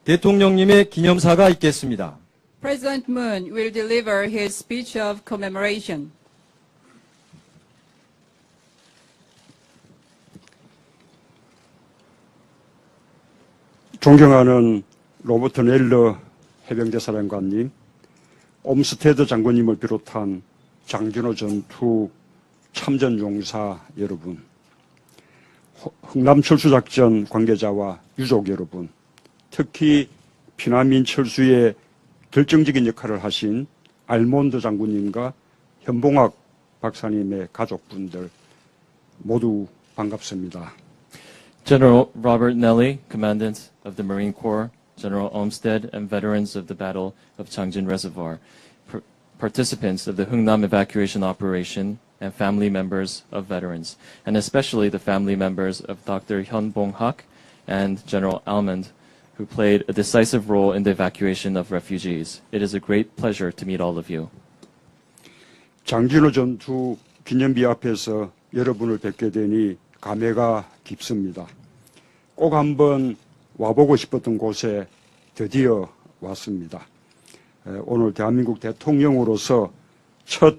대통령님의 기념사가 있겠습니다. President Moon will deliver his speech of commemoration. 존경하는 로버트 넬러 해병대 사령관님, 옴스테드 장군님을 비롯한 장진호 전투 참전 용사 여러분, 흥남 철수작전 관계자와 유족 여러분, 특히 피난민 철수에 결정적인 역할을 하신 알몬드 장군님과 현봉학 박사님의 가족분들 모두 반갑습니다. General Robert Nelly, Commandant of the Marine Corps, General Olmsted, and veterans of the Battle of Changjin Reservoir, participants of the Hungnam evacuation operation, and family members of veterans, and especially the family members of Dr. Hyun Bong-hak and General Almond, who played a decisive role in the evacuation of refugees. It is a great pleasure to meet all of you. 장진호 전투 기념비 앞에서 여러분을 뵙게 되니 감회가 깊습니다. 꼭 한번 와보고 싶었던 곳에 드디어 왔습니다. 오늘 대한민국 대통령으로서 첫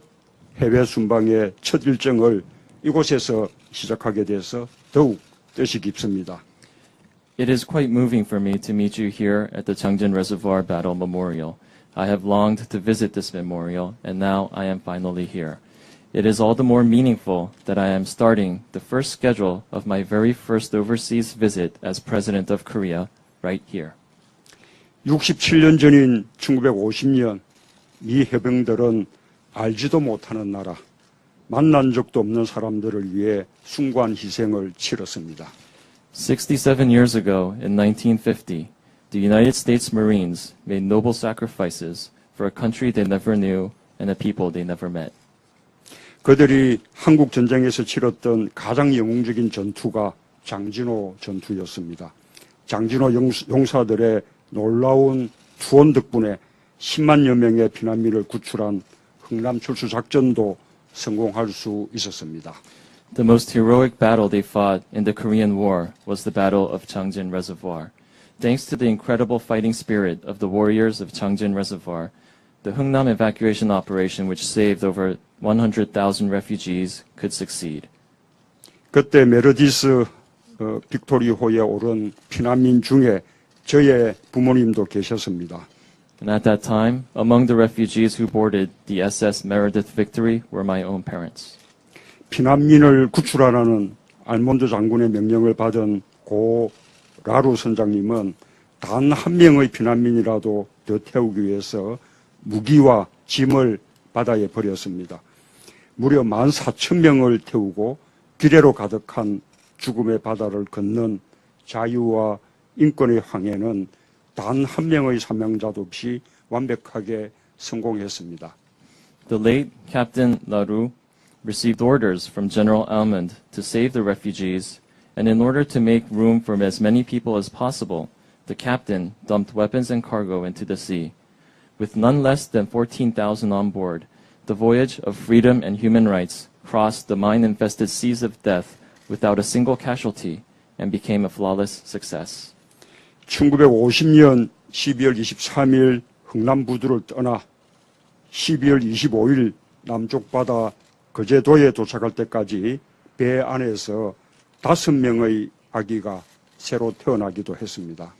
해외 순방의 첫 일정을 이곳에서 시작하게 돼서 더욱 뜻이 깊습니다. It is quite moving for me to meet you here at the Changjin Reservoir Battle Memorial. I have longed to visit this memorial, and now I am finally here. It is all the more meaningful that I am starting the first schedule of my very first overseas visit as President of Korea right here. 67년 전인 1950년 이 해병들은 알지도 못하는 나라, 만난 적도 없는 사람들을 위해 숭고한 희생을 치렀습니다. 67 years ago, in 1950, the United States Marines made noble sacrifices for a country they never knew and a people they never met. 그들이 한국 전쟁에서 치렀던 가장 영웅적인 전투가 장진호 전투였습니다. 장진호 용사들의 놀라운 투혼 덕분에 10만여 명의 피난민을 구출한 흥남 철수 작전도 성공할 수 있었습니다. The most heroic battle they fought in the Korean War was the Battle of Changjin Reservoir. Thanks to the incredible fighting spirit of the warriors of Changjin Reservoir, the Hungnam evacuation operation, which saved over 100,000 refugees, could succeed. 그때 메르디스 빅토리호에 오른 피난민 중에 저의 부모님도 계셨습니다. And at that time, among the refugees who boarded the SS Meredith Victory were my own parents. 피난민을 구출하라는 알몬드 장군의 명령을 받은 고 라루 선장님은 단 한 명의 피난민이라도 더 태우기 위해서 무기와 짐을 바다에 버렸습니다. 무려 14,000명을 태우고 기뢰로 가득한 죽음의 바다를 건넌 자유와 인권의 항해는 단 한 명의 사명자도 없이 완벽하게 성공했습니다. The late Captain Laru received orders from General Almond to save the refugees, and in order to make room for as many people as possible, the captain dumped weapons and cargo into the sea. With none less than 14,000 on board, the voyage of freedom and human rights crossed the mine-infested seas of death without a single casualty and became a flawless success. 1950년 12월 23일 흥남부두를 떠나 12월 25일 남쪽 바다 거제도에 도착할 때까지 배 안에서 5명의 아기가 새로 태어나기도 했습니다.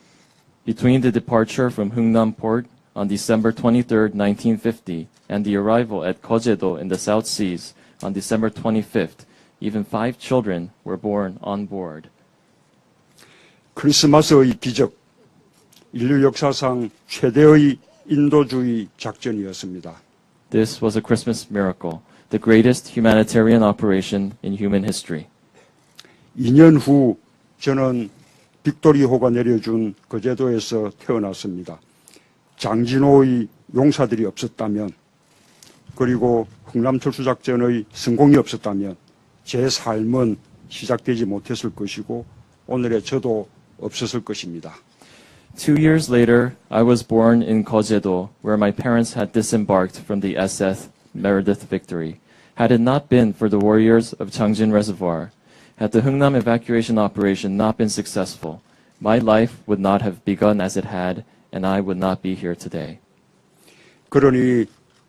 Between the departure from Hungnam Port on December 23, 1950, and the arrival at Kojedo in the South Seas on December 25th, even 5 children were born on board. 크리스마스의 기적, 인류 역사상 최대의 인도주의 작전이었습니다. This was a Christmas miracle, the greatest humanitarian operation in human history. 2년 후 저는 빅토리호가 내려준 거제도에서 태어났습니다. 장진호의 용사들이 없었다면, 그리고 흥남철수작전의 성공이 없었다면 제 삶은 시작되지 못했을 것이고 오늘의 저도 없었을 것입니다. 2 years later, I was born in Kojedo, where my parents had disembarked from the SS Meredith Victory. Had it not been for the warriors of Changjin Reservoir, had the Hungnam evacuation operation not been successful, my life would not have begun as it had, and I would not be here today. 그러니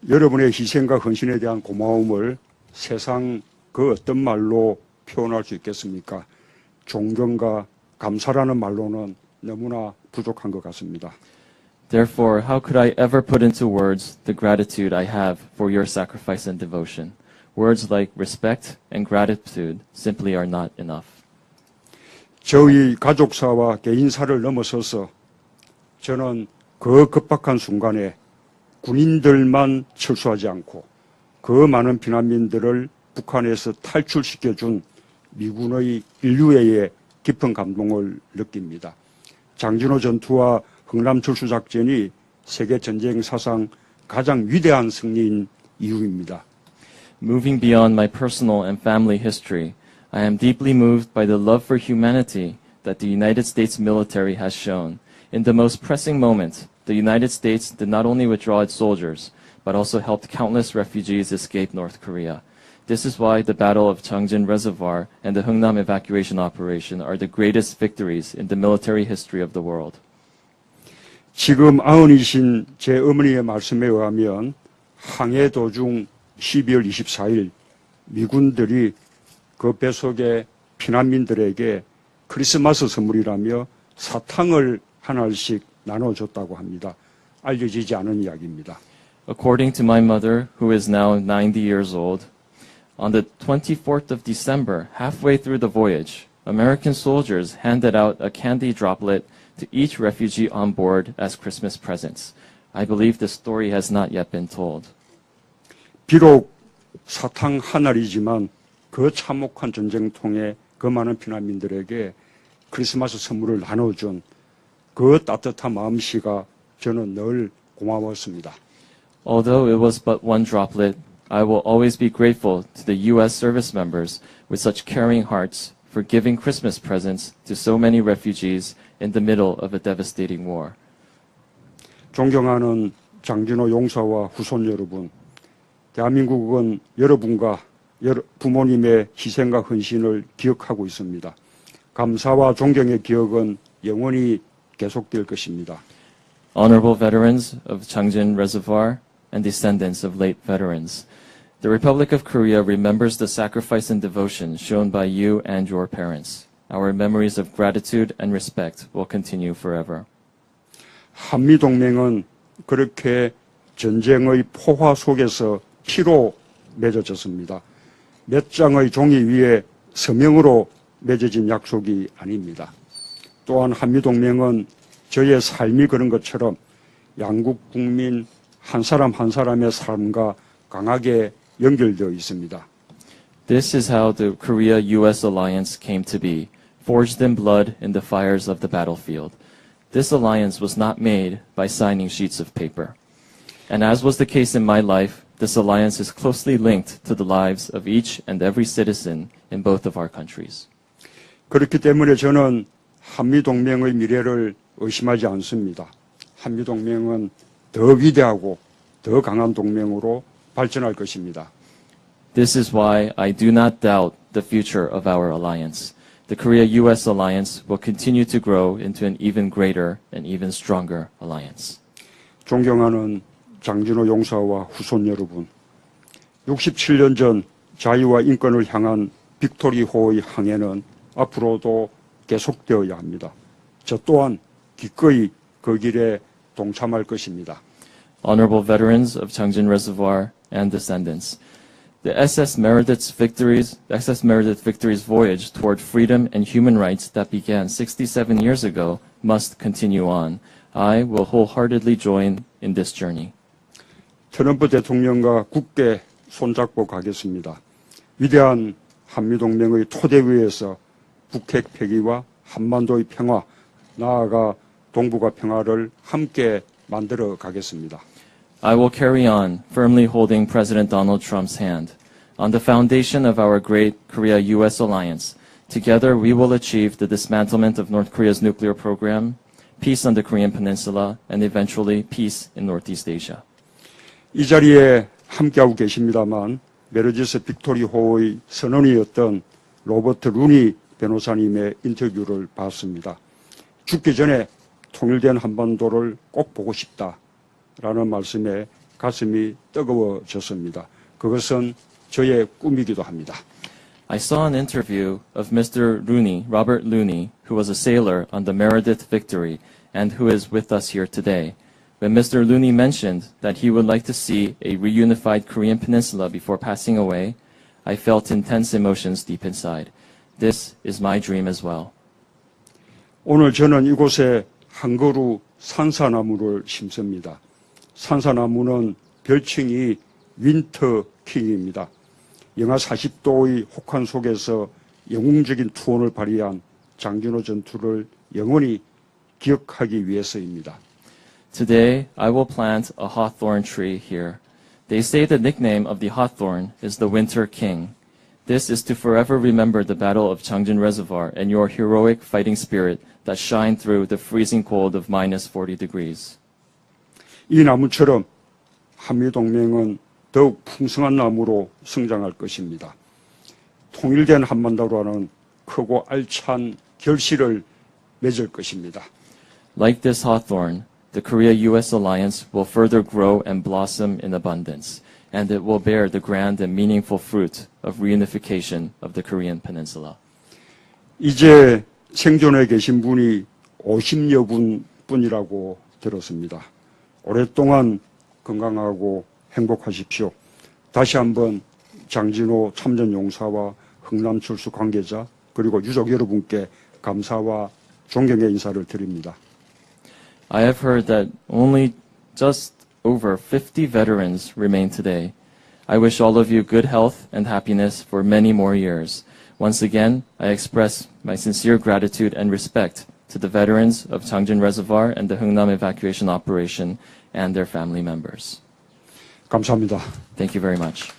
여러분의 희생과 헌신에 대한 고마움을 세상 그 어떤 말로 표현할 수 있겠습니까? 존경과 감사라는 말로는 너무나 부족한 것 같습니다. Therefore, how could I ever put into words the gratitude I have for your sacrifice and devotion? Words like respect and gratitude simply are not enough. 저희 가족사와 개인사를 넘어서서 저는 그 급박한 순간에 군인들만 철수하지 않고 그 많은 피난민들을 북한에서 탈출시켜준 미군의 인류애에 깊은 감동을 느낍니다. 장진호 전투와 흥남 철수작전이 세계 전쟁 사상 가장 위대한 승리인 이유입니다. Moving beyond my personal and family history, I am deeply moved by the love for humanity that the United States military has shown. In the most pressing moment, the United States did not only withdraw its soldiers, but also helped countless refugees escape North Korea. This is why the Battle of Changjin Reservoir and the Hungnam evacuation operation are the greatest victories in the military history of the world. 지금 아흔이신 제 어머니의 말씀에 의하면 항해 도중 12월 24일 미군들이 그 배속의 피난민들에게 크리스마스 선물이라며 사탕을 하나씩 나눠줬다고 합니다. 알려지지 않은 이야기입니다. According to my mother, who is now 90 years old, on the 24th of December, halfway through the voyage, American soldiers handed out a candy droplet to each refugee on board as Christmas presents. I believe the story has not yet been told. 비록 사탕 한 알이지만 그 참혹한 전쟁통에 그 많은 피난민들에게 크리스마스 선물을 나눠준 그 따뜻한 마음씨가 저는 늘 고마웠습니다. Although it was but one droplet, I will always be grateful to the U.S. service members with such caring hearts for giving Christmas presents to so many refugees in the middle of a devastating war. 존경하는 장진호 용사와 후손 여러분, 대한민국은 여러분과 부모님의 희생과 헌신을 기억하고 있습니다. 감사와 존경의 기억은 영원히 계속될 것입니다. Honorable veterans of Changjin Reservoir and descendants of late veterans, the Republic of Korea remembers the sacrifice and devotion shown by you and your parents. Our memories of gratitude and respect will continue forever. 한미동맹은 그렇게 전쟁의 포화 속에서 피로 맺어졌습니다. 몇 장의 종이 위에 서명으로 맺어진 약속이 아닙니다. 또한 한미동맹은 저의 삶이 그런 것처럼 양국 국민 한 사람 한 사람의 삶과 강하게 연결되어 있습니다. This is how the Korea-U.S. alliance came to be, forged in blood in the fires of the battlefield. This alliance was not made by signing sheets of paper. And as was the case in my life, this alliance is closely linked to the lives of each and every citizen in both of our countries. 그렇기 때문에 저는 한미동맹의 미래를 의심하지 않습니다. 한미동맹은 더 위대하고 더 강한 동맹으로 발전할 것입니다. This is why I do not doubt the future of our alliance. The Korea-U.S. alliance will continue to grow into an even greater and even stronger alliance. 존경하는 장진호 용사와 후손 여러분, 67년 전 자유와 인권을 향한 빅토리호의 항해는 앞으로도 계속되어야 합니다. 저 또한 기꺼이 그 길에 동참할 것입니다. Honorable veterans of Changjin Reservoir and descendants, the SS Meredith's victory's voyage toward freedom and human rights that began 67 years ago must continue on. I will wholeheartedly join in this journey. 트럼프 대통령과 굳게 손잡고 가겠습니다. 위대한 한미동맹의 토대 위에서 북핵 폐기와 한반도의 평화, 나아가 동북아 평화를 함께 만들어 가겠습니다. I will carry on, firmly holding President Donald Trump's hand. On the foundation of our great Korea-U.S. alliance, together we will achieve the dismantlement of North Korea's nuclear program, peace on the Korean peninsula, and eventually peace in Northeast Asia. 이 자리에 함께하고 계십니다만 메르지스 빅토리호의 선언이었던 로버트 루니 변호사님의 인터뷰를 봤습니다. 죽기 전에 통일된 한반도를 꼭 보고 싶다라는 말씀에 가슴이 뜨거워졌습니다. 그것은 저의 꿈이기도 합니다. I saw an interview of Mr. Looney, Robert Looney, who was a sailor on the Meredith Victory and who is with us here today. When Mr. Looney mentioned that he would like to see a reunified Korean peninsula before passing away, I felt intense emotions deep inside. This is my dream as well. 오늘 저는 이곳에 한 그루 산사나무를 심습니다. 산사나무는 별칭이 윈터 킹입니다. 영하 40도의 혹한 속에서 영웅적인 투혼을 발휘한 장진호 전투를 영원히 기억하기 위해서입니다. Today, I will plant a hawthorn tree here. They say the nickname of the hawthorn is the Winter King. This is to forever remember the Battle of Changjin Reservoir and your heroic fighting spirit that shined through the freezing cold of minus 40 degrees. 이 나무처럼 한미동맹은 더욱 풍성한 나무로 성장할 것입니다. 통일된 한반도라는 크고 알찬 결실을 맺을 것입니다. Like this hawthorn, the Korea-U.S. alliance will further grow and blossom in abundance, and it will bear the grand and meaningful fruit of reunification of the Korean peninsula. 이제 생존해 계신 분이 50여 분뿐이라고 들었습니다. 오랫동안 건강하고 행복하십시오. 다시 한번 장진호 참전용사와 흥남철수 관계자 그리고 유족 여러분께 감사와 존경의 인사를 드립니다. I have heard that only just over 50 veterans remain today. I wish all of you good health and happiness for many more years. Once again, I express my sincere gratitude and respect to the veterans of Changjin Reservoir and the Hungnam evacuation operation and their family members. 감사합니다. Thank you very much.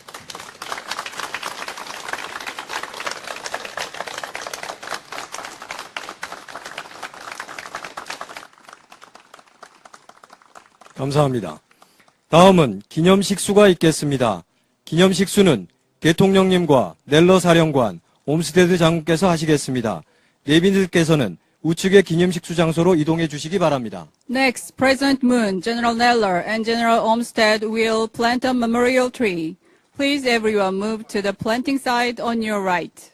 감사합니다. 다음은 기념식수가 있겠습니다. 기념식수는 대통령님과 넬러 사령관, 옴스테드 장군께서 하시겠습니다. 내빈들께서는 우측의 기념식수 장소로 이동해 주시기 바랍니다. Next, President Moon, General Neller, and General Olmsted will plant a memorial tree. Please everyone move to the planting side on your right.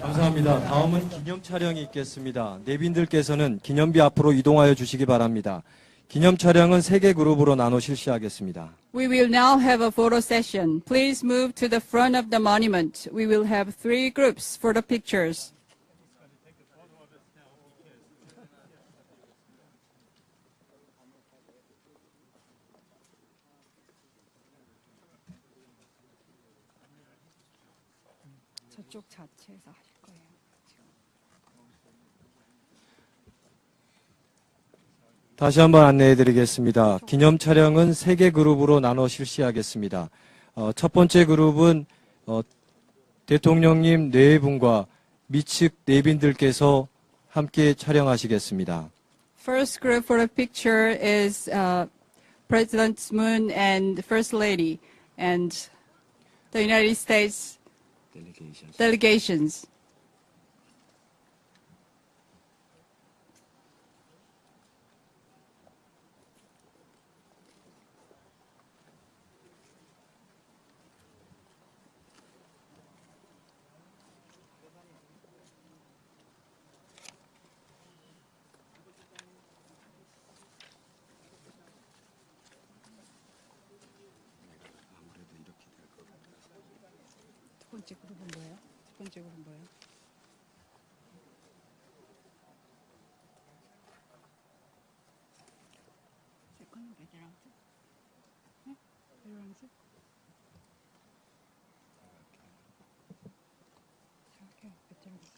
감사합니다. 다음은 기념 촬영이 있겠습니다. 내빈들께서는 기념비 앞으로 이동하여 주시기 바랍니다. 기념 촬영은 3개 그룹으로 나눠 실시하겠습니다. We will now have a photo session. Please move to the front of the monument. We will have 3 groups for the pictures. 저쪽 자체에서 하실 거예요. 다시 한번 안내해 드리겠습니다. 기념 촬영은 3개 그룹으로 나눠 실시하겠습니다. 첫 번째 그룹은 대통령님 4분과 미측 내빈들께서 함께 촬영하시겠습니다. First group for the picture is President Moon and First Lady and the United States delegations. 번째 그룹은 뭐예요? 첫 번째 그룹은 뭐예요? 세컨드 베테랑스? 네? 베테랑스? 생각해요. 베테랑스.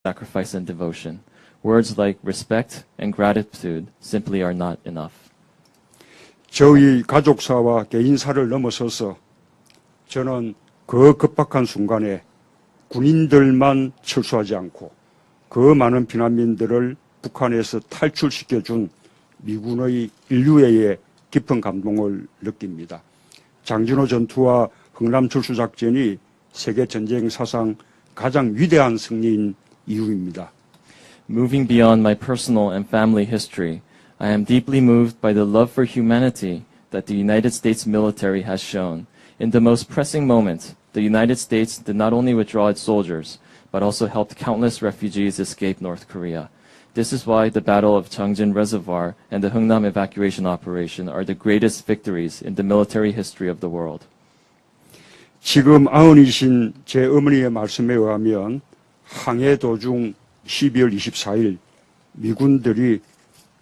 sacrifice and devotion. Words like respect and gratitude simply are not enough. 저희 가족사와 개인사를 넘어서서 저는 그 급박한 순간에 군인들만 철수하지 않고 그 많은 피난민들을 북한에서 탈출시켜준 미군의 인류애에 깊은 감동을 느낍니다. 장진호 전투와 흥남 철수작전이 세계전쟁 사상 가장 위대한 승리인 이유입니다. Moving beyond my personal and family history, I am deeply moved by the love for humanity that the United States military has shown. In the most pressing moment, the United States did not only withdraw its soldiers, but also helped countless refugees escape North Korea. This is why the Battle of Changjin Reservoir and the Hungnam evacuation operation are the greatest victories in the military history of the world. 지금 아흔이신 제 어머니의 말씀에 의하면 항해 도중 12월 24일 미군들이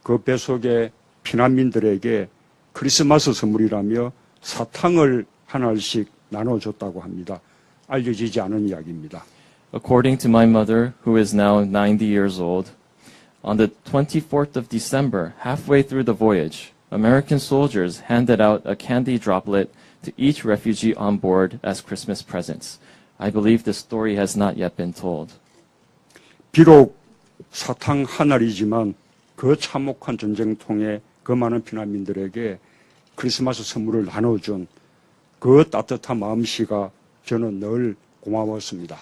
그 배속의 피난민들에게 크리스마스 선물이라며 사탕을 하나씩 나눠줬다고 합니다. 알려지지 않은 이야기입니다. According to my mother, who is now 90 years old, on the 24th of December, halfway through the voyage, American soldiers handed out a candy droplet to each refugee on board as Christmas presents. I believe the story has not yet been told. 비록 사탕 한 알이지만 그 참혹한 전쟁통에 그 많은 피난민들에게 크리스마스 선물을 나눠준 그 따뜻한 마음씨가 저는 늘 고마웠습니다.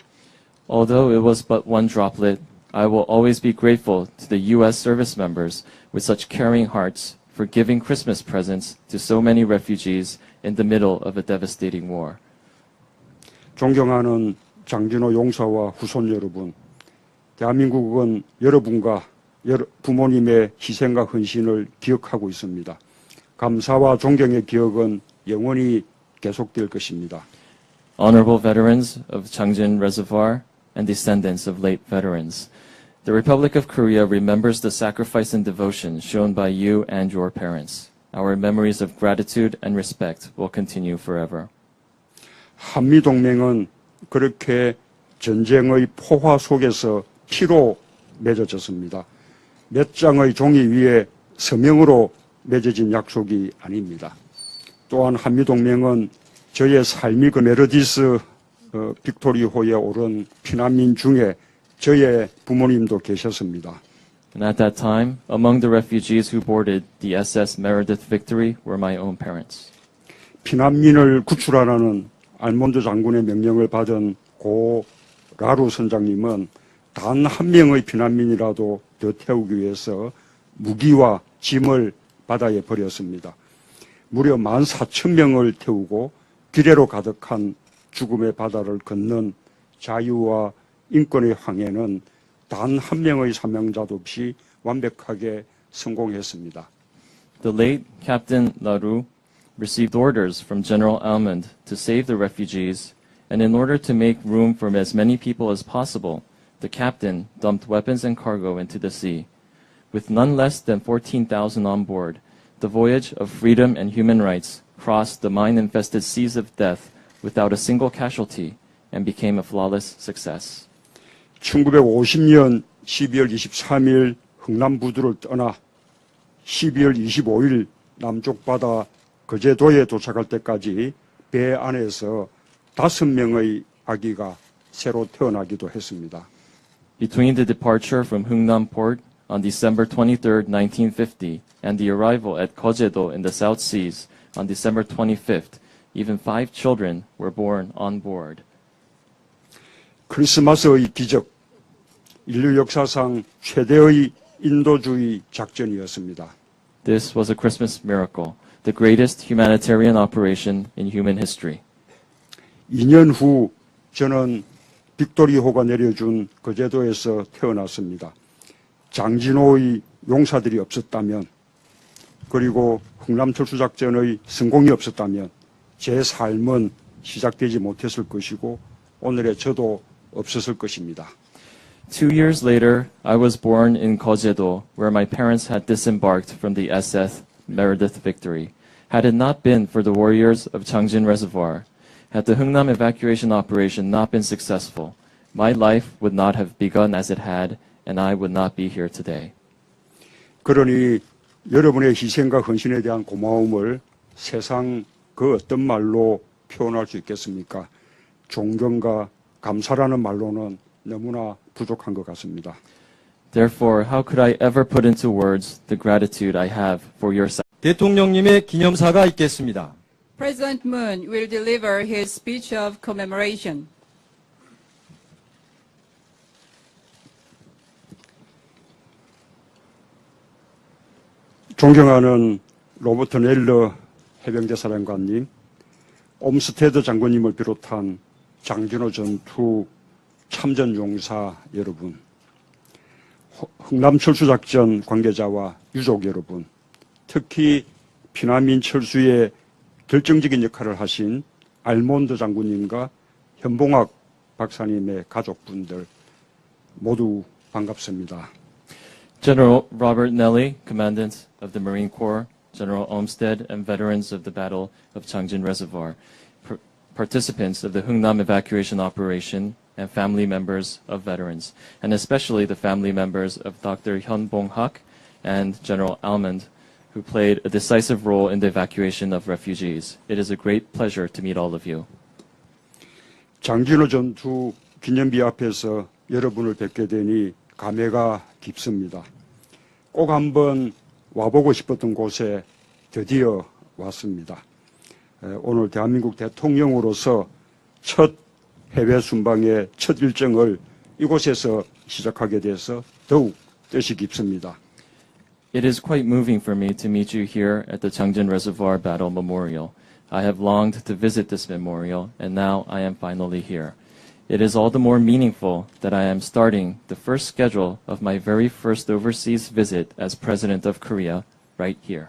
Although it was but one droplet, I will always be grateful to the U.S. service members with such caring hearts for giving Christmas presents to so many refugees in the middle of a devastating war. 존경하는 장진호 용사와 후손 여러분, 대한민국은 여러분과 부모님의 희생과 헌신을 기억하고 있습니다. 감사와 존경의 기억은 영원히 계속될 것입니다. Honorable veterans of Changjin Reservoir and descendants of late veterans, the Republic of Korea remembers the sacrifice and devotion shown by you and your parents. Our memories of gratitude and respect will continue forever. 한미동맹은 그렇게 전쟁의 포화 속에서 피로 맺어졌습니다. 몇 장의 종이 위에 서명으로 맺어진 약속이 아닙니다. 또한 한미동맹은 저의 삶이 그 메르디스 빅토리호에 오른 피난민 중에 저의 부모님도 계셨습니다. And at that time, among the refugees who boarded the SS Meredith Victory were my own parents. 피난민을 구출하라는 알몬드 장군의 명령을 받은 고 라루 선장님은 단 한 명의 피난민이라도 더 태우기 위해서 무기와 짐을 바다에 버렸습니다. 무려 14,000명을 태우고 기뢰로 가득한 죽음의 바다를 건넌 자유와 인권의 항해는 단 한 명의 사명자도 없이 완벽하게 성공했습니다. The late Captain LaRue received orders from General Almond to save the refugees, and in order to make room for as many people as possible, the captain dumped weapons and cargo into the sea. With none less than 14,000 on board, the voyage of freedom and human rights crossed the mine-infested seas of death without a single casualty and became a flawless success. 1950년 12월 23일 흥남부두를 떠나 12월 25일 남쪽 바다 거제도에 도착할 때까지 배 안에서 5명의 아기가 새로 태어나기도 했습니다. Between the departure from Hungnam Port on December 23, 1950, and the arrival at Kojedo in the South Seas on December 25th, even 5 children were born on board. 크리스마스의 기적, 인류 역사상 최대의 인도주의 작전이었습니다. This was a Christmas miracle, the greatest humanitarian operation in human history. 2년 후 저는 빅토리호가 내려준 거제도에서 태어났습니다. 장진호의 용사들이 없었다면, 그리고 흥남철수작전의 성공이 없었다면 제 삶은 시작되지 못했을 것이고 오늘의 저도 없었을 것입니다. 2 years later, I was born in Kojedo, where my parents had disembarked from the SF Meredith Victory. Had it not been for the warriors of Changjin Reservoir, had the Hungnam evacuation operation not been successful, my life would not have begun as it had, and I would not be here today. 그러니 여러분의 희생과 헌신에 대한 고마움을 세상 그 어떤 말로 표현할 수 있겠습니까? 존경과 감사라는 말로는 너무나 부족한 것 같습니다. Therefore, how could I ever put into words the gratitude I have for your sacrifice? 대통령님의 기념사가 있겠습니다. President Moon will deliver his speech of commemoration. 존경하는 로버트 넬러 해병대 사령관님, 옴스테드 장군님을 비롯한 장진호 전투 참전용사 여러분, 흥남철수작전 관계자와 유족 여러분, 특히 피난민 철수에 결정적인 역할을 하신 알몬드 장군님과 현봉학 박사님의 가족분들 모두 반갑습니다. General Robert Nelly, Commandant of the Marine Corps, General Olmsted, and veterans of the Battle of Changjin Reservoir, participants of the Hungnam evacuation operation, and family members of veterans, and especially the family members of Dr. Hyun Bong-hak and General Almond, who played a decisive role in the evacuation of refugees. It is a great pleasure to meet all of you. 장진호 전투 기념비 앞에서 여러분을 뵙게 되니 감회가 깊습니다. 꼭 한번 와보고 싶었던 곳에 드디어 왔습니다. 오늘 대한민국 대통령으로서 첫 해외 순방의 첫 일정을 이곳에서 시작하게 돼서 더욱 뜻이 깊습니다. It is quite moving for me to meet you here at the Changjin Reservoir Battle Memorial. I have longed to visit this memorial, and now I am finally here. It is all the more meaningful that I am starting the first schedule of my very first overseas visit as President of Korea right here.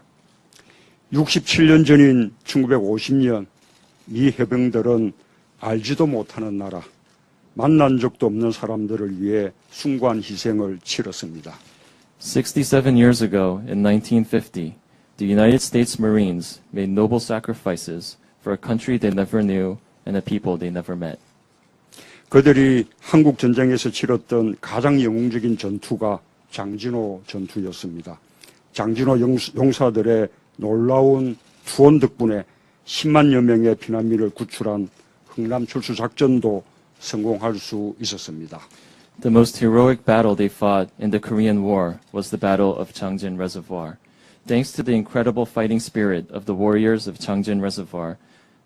67년 전인 1950년 미 해병들은 알지도 못하는 나라, 만난 적도 없는 사람들을 위해 숭고한 희생을 치렀습니다. 67 years ago, in 1950, the United States Marines made noble sacrifices for a country they never knew and a people they never met. 그들이 한국 전쟁에서 치렀던 가장 영웅적인 전투가 장진호 전투였습니다. 장진호 용사들의 놀라운 투혼 덕분에 10만여 명의 피난민을 구출한 흥남철수 작전도 성공할 수 있었습니다. The most heroic battle they fought in the Korean War was the Battle of Changjin Reservoir. Thanks to the incredible fighting spirit of the warriors of Changjin Reservoir,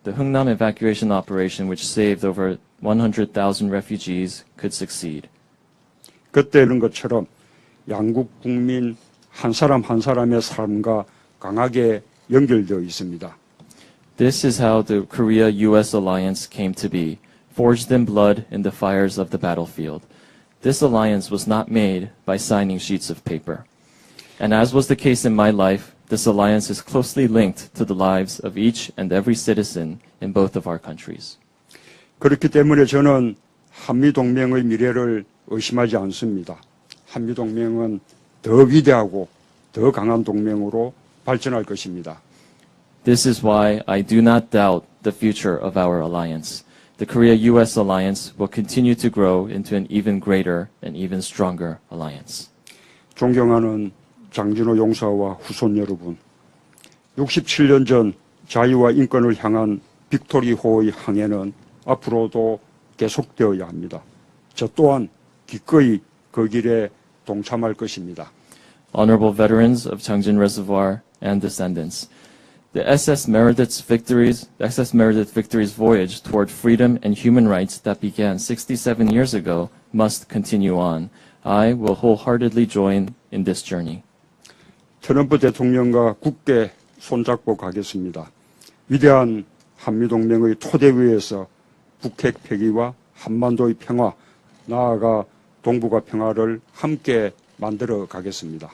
the Hungnam evacuation operation, which saved over 100,000 refugees, could succeed. 그때는 것처럼 양국 국민 한 사람 한 사람의 삶과 강하게 연결되어 있습니다. This is how the Korea-US alliance came to be, forged in blood in the fires of the battlefield. This alliance was not made by signing sheets of paper. And as was the case in my life, this alliance is closely linked to the lives of each and every citizen in both of our countries. 그렇기 때문에 저는 한미동맹의 미래를 의심하지 않습니다. 한미동맹은 더 위대하고 더 강한 동맹으로 발전할 것입니다. This is why I do not doubt the future of our alliance. The Korea-US alliance will continue to grow into an even greater and even stronger alliance. 존경하는 장진호 용사와 후손 여러분, 67년 전 자유와 인권을 향한 빅토리호의 항해는 앞으로도 계속되어야 합니다. 저 또한 기꺼이 그 길에 동참할 것입니다. Honorable veterans of Changjin Reservoir and descendants. The SS Meredith's victory's voyage toward freedom and human rights that began 67 years ago must continue on. I will wholeheartedly join in this journey. 트럼프 대통령과 굳게 손잡고 가겠습니다. 위대한 한미동맹의 토대 위에서 북핵 폐기와 한반도의 평화, 나아가 동북아 평화를 함께 만들어 가겠습니다.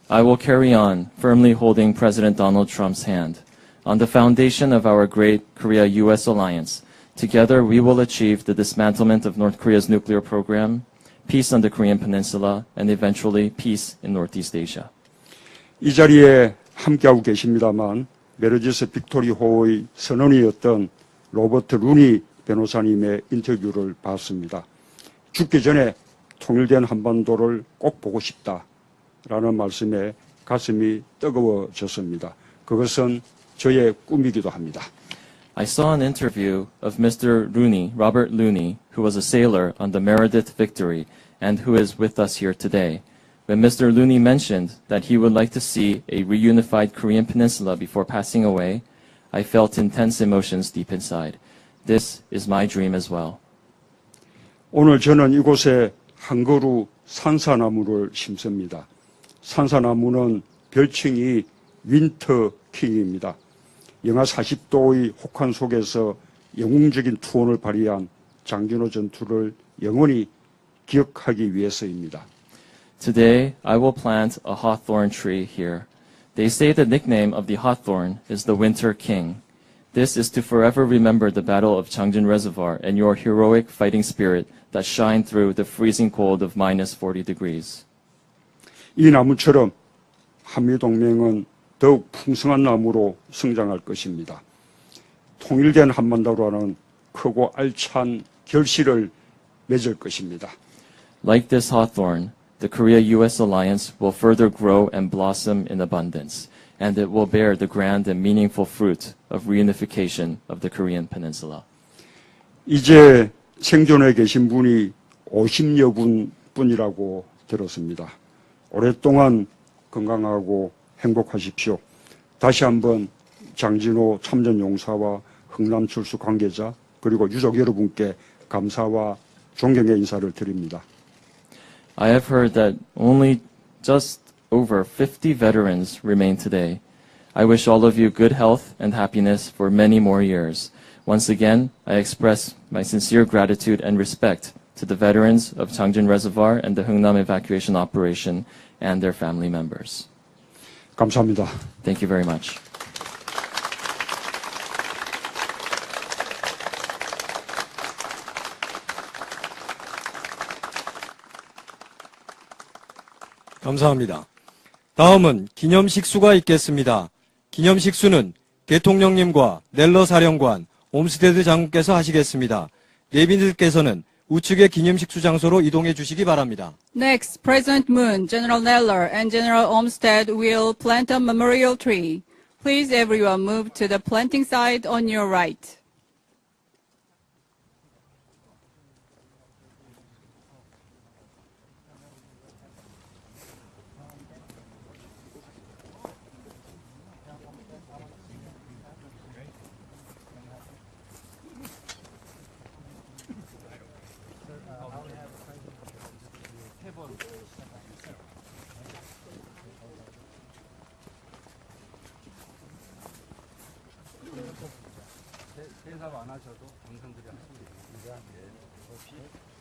I will carry on, firmly holding President Donald Trump's hand. On the foundation of our great Korea-U.S. alliance, together we will achieve the dismantlement of North Korea's nuclear program, peace on the Korean Peninsula, and eventually peace in Northeast Asia. 이 자리에 함께하고 계십니다만 메르지스 빅토리 호의 선언이었던 로버트 루니 변호사님의 인터뷰를 봤습니다. 죽기 전에 통일된 한반도를 꼭 보고 싶다라는 말씀에 가슴이 뜨거워졌습니다. 그것은 저의 꿈이기도 합니다. I saw an interview of Mr. Rooney, Robert Looney, who was a sailor on the Meredith Victory and who is with us here today. When Mr. Looney mentioned that he would like to see a reunified Korean peninsula before passing away, I felt intense emotions deep inside. This is my dream as well. 오늘 저는 이곳에 한 그루 산사나무를 심습니다. 산사나무는 별칭이 윈터 킹입니다. 영하 40도의 혹한 속에서 영웅적인 투혼을 발휘한 장진호 전투를 영원히 기억하기 위해서입니다. Today, I will plant a hawthorn tree here. They say the nickname of the hawthorn is the Winter King. This is to forever remember the Battle of Changjin Reservoir and your heroic fighting spirit that shined through the freezing cold of minus 40 degrees. 이 나무처럼 한미동맹은 더욱 풍성한 나무로 성장할 것입니다. 통일된 한반도라는 크고 알찬 결실을 맺을 것입니다. Like this hawthorn, the Korea-U.S. alliance will further grow and blossom in abundance, and it will bear the grand and meaningful fruit of reunification of the Korean peninsula. 이제 생존해 계신 분이 50여 분뿐이라고 들었습니다. 오랫동안 건강하고 행복하십시오. 다시 한번 장진호 참전용사와 흥남출수 관계자 그리고 유족 여러분께 감사와 존경의 인사를 드립니다. I have heard that only just over 50 veterans remain today. I wish all of you good health and happiness for many more years. Once again, I express my sincere gratitude and respect to the veterans of Changjin Reservoir and the Hungnam evacuation operation and their family members. 감사합니다. Thank you very much. 감사합니다. 다음은 기념식수가 있겠습니다. 기념식수는 대통령님과 넬러 사령관, 옴스테드 장군께서 하시겠습니다. 내빈들께서는 우측의 기념식수 장소로 이동해 주시기 바랍니다. Next, President Moon, General Neller, and General Olmsted will plant a memorial tree. Please everyone move to the planting side on your right. 대답 안 하셔도 당선들이 하시면 됩니다.